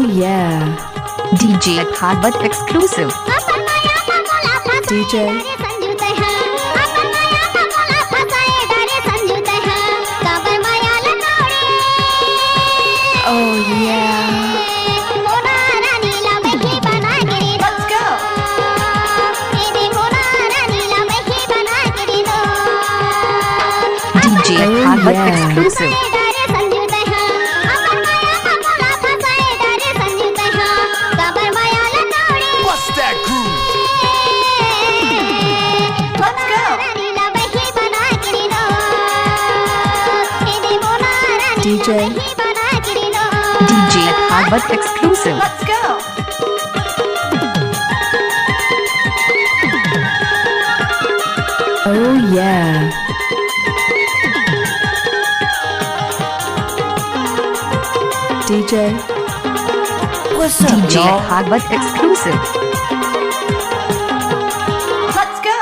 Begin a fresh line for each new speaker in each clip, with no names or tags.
yeah.
DJ Bhagat exclusive.
DJ. Oh yeah.
Let's go. DJ Bhagat exclusive.
Bust that groove.
Let's go.
DJ.
DJ Bhagat exclusive. Let's go.
Oh yeah. DJ.
What's up,
DJ
y'all?
Bhagat exclusive. Let's go.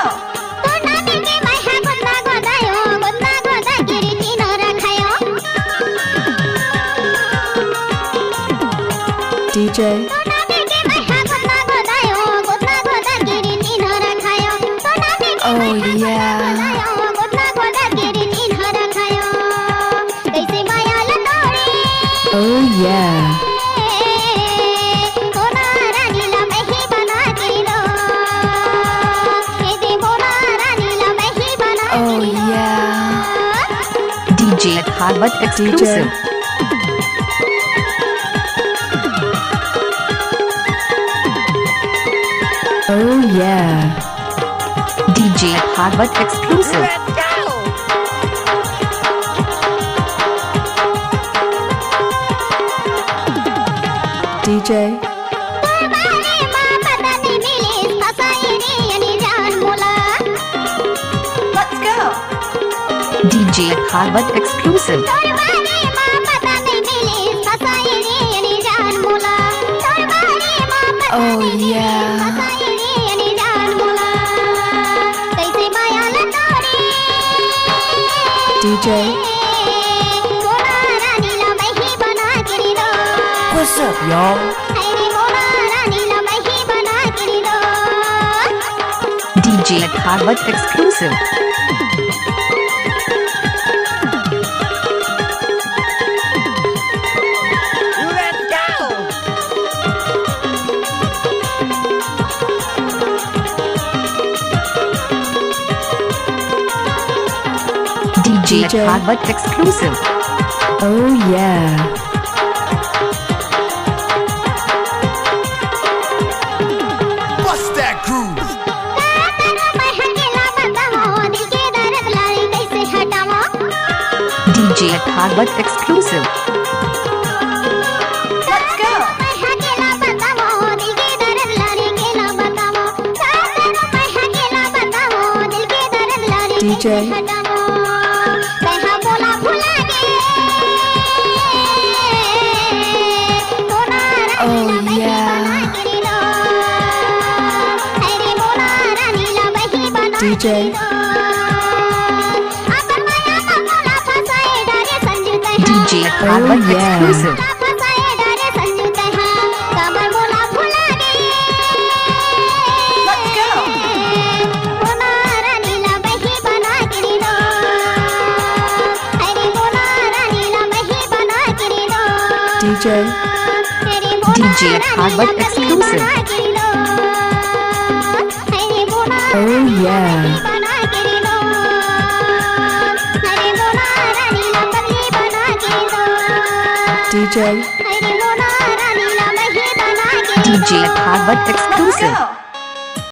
DJ. Oh yeah. Oh yeah. Oh yeah.
DJ Bhagat exclusive.
Oh yeah.
DJ Bhagat exclusive.
Let's go.
DJ.
Let's go. DJ Bhagat exclusive.
Oh yeah. DJ.
What's up, y'all?
DJ Bhagat exclusive.
Let's go.
DJ
DJ.
Bhagat exclusive.
Oh yeah.
Bust that groove.
DJ Bhagat exclusive. Let's go.
DJ. Oh yeah. DJ.
DJ Bhagat
Oh, yeah.
exclusive. Let's go.
DJ.
DJ Bhagat exclusive.
Oh yeah. DJ.
DJ Bhagat exclusive.